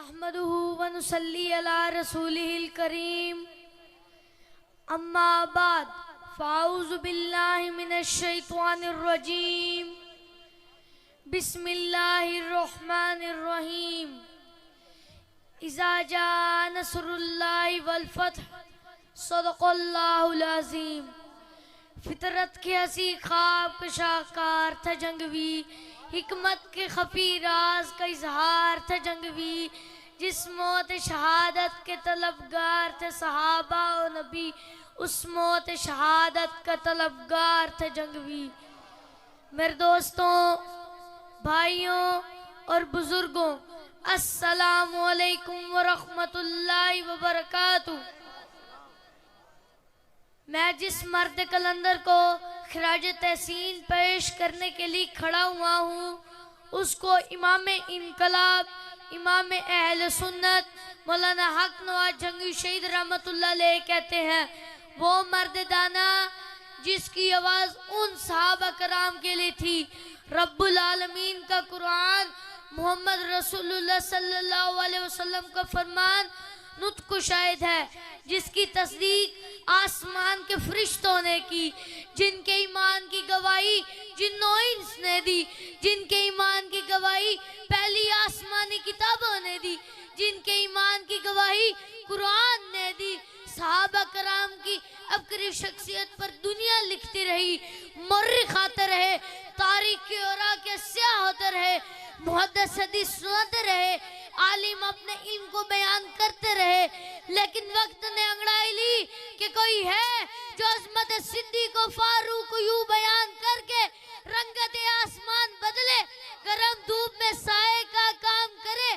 नहमदुहु व नुसल्ली अला रसूलिहिल करीम। अम्मा बाद फ़ाऊज़ु बिल्लाहि मिनश शैतानिर रजीम। बिस्मिल्लाहिर रहमानिर रहीम। इज़ा जाअ नस्रुल्लाहि वल फ़त्ह सदक़ल्लाहुल अज़ीम। फितरत के हसी ख्वाब का शाहकार था जंगवी, हिकमत के खफी राज का इजहार था जंगवी। जिस मौत शहादत के तलबगार थे सहाबा और नबी, उस मौत शहादत का तलबगार थे जंगवी। मेरे दोस्तों, भाइयों और बुजुर्गों, अस्सलामु अलैकुम व रहमतुल्लाहि व बरकातुहू। मैं जिस मर्द कलंदर को खिराज तहसीन पेश करने के लिए खड़ा हुआ हूँ, उसको इमाम इनकलाब, इमाम अहल सुन्नत मौलाना हक नवाज जंगी शहीद रहमतुल्लाह अलैह कहते हैं। वो मर्द दाना जिसकी आवाज़ उन सहाबा कराम के लिए थी। रब्बुल आलमीन का कुरान, मोहम्मद रसूलुल्लाह सल्लल्लाहु अलैहि वसल्लम का फरमान नुत्क शायद है, जिसकी तस्दीक आसमान के फरिश्तों ने की, जिनके ईमान की गवाही जिन्नों इंस ने दी, जिनके ईमान की गवाही पहली आसमानी किताबों ने दी, जिनके ईमान की गवाही कुरान ने दी। सहाबा कराम की अबकरी शख्सियत पर दुनिया लिखती रही, मर्रिख आते रहे, तारीख के औरा के स्याह होते रहे, मुहद्दिस हदीस सुनाते रहे, आलिम अपने इल्म को बयान करते रहे। लेकिन वक्त ने अंगड़ाई ली कि कोई है जो अज़मत सिद्दीक़ को फारूक को यूं बयान करके रंगत आसमान बदले, गरम धूप में साए का काम करे,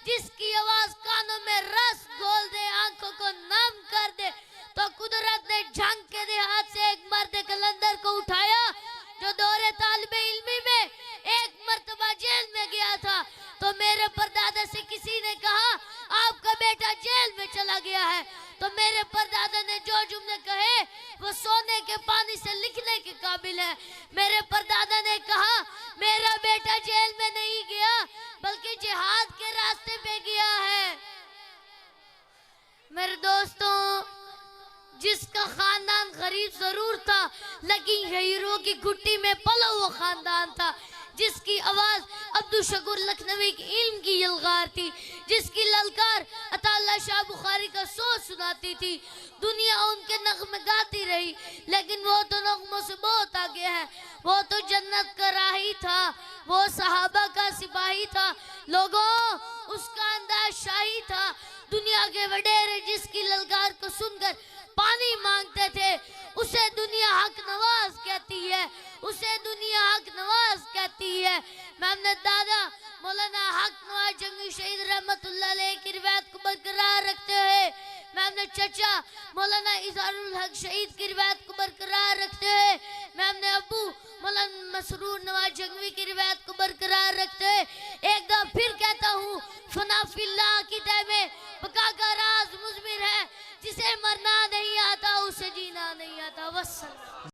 जिसकी आवाज कानों में रस घोल दे, आंखों को नम कर दे। तो कुदरत ने झंग के दे हाथ से एक मर्द कलंदर को उठाया, जो दौरे तालिबे इल्मी में एक मर्तबा जेल में गया था। तो मेरे परदादा से किसी ने कहा, आपका बेटा जेल में चला गया है। तो मेरे परदादा ने जो जुमले कहे वो सोने के पानी से लिखने के काबिल है। मेरे परदादा ने कहा, मेरा बेटा जेल में नहीं गया बल्कि जिहाद के रास्ते पे गया है। मेरे दोस्तों, जिसका खानदान गरीब जरूर था, लेकिन हीरो की घुट्टी में पला हुआ खानदान था, जिसकी आवाज अब्दुल शकूर लखनवी की इल्म की यलगार थी, जिसकी ललकार अताउल्लाह शाह बुखारी का सोच सुनाती थी। दुनिया उनके नगमे गाती रही, लेकिन वो तो नगमों से बहुत आगे है। वो तो जन्नत का राही था, वो सहाबा का सिपाही था, लोगों उसका अंदाज शाही था। दुनिया के वडेरे जिसकी ललकार को सुनकर पानी मांगते थे, उसे दुनिया हक नवाज कहती है, उसे दुनिया हक नवाज कहती है। मैं अपने दादा मौलाना हक नवाज जंगी शहीद रहमतुल्लाह अलैह की रिवायत को बरकरार रखते हुए, मैं अपने चचा मौलाना इज़हारुल हक शहीद की रिवायत को बरकरार रखते हुए, मैं अपने अब्बू मौलाना मसरूर नवाज जंगवी की रिवायत को बरकरार रखते हुए एक दफा फिर कहता हूँ, फना फिल्लाह की तय में बका का राज मुज़मिर है, जिसे मरना नहीं आता उसे जीना नहीं आता। वस्सलाम।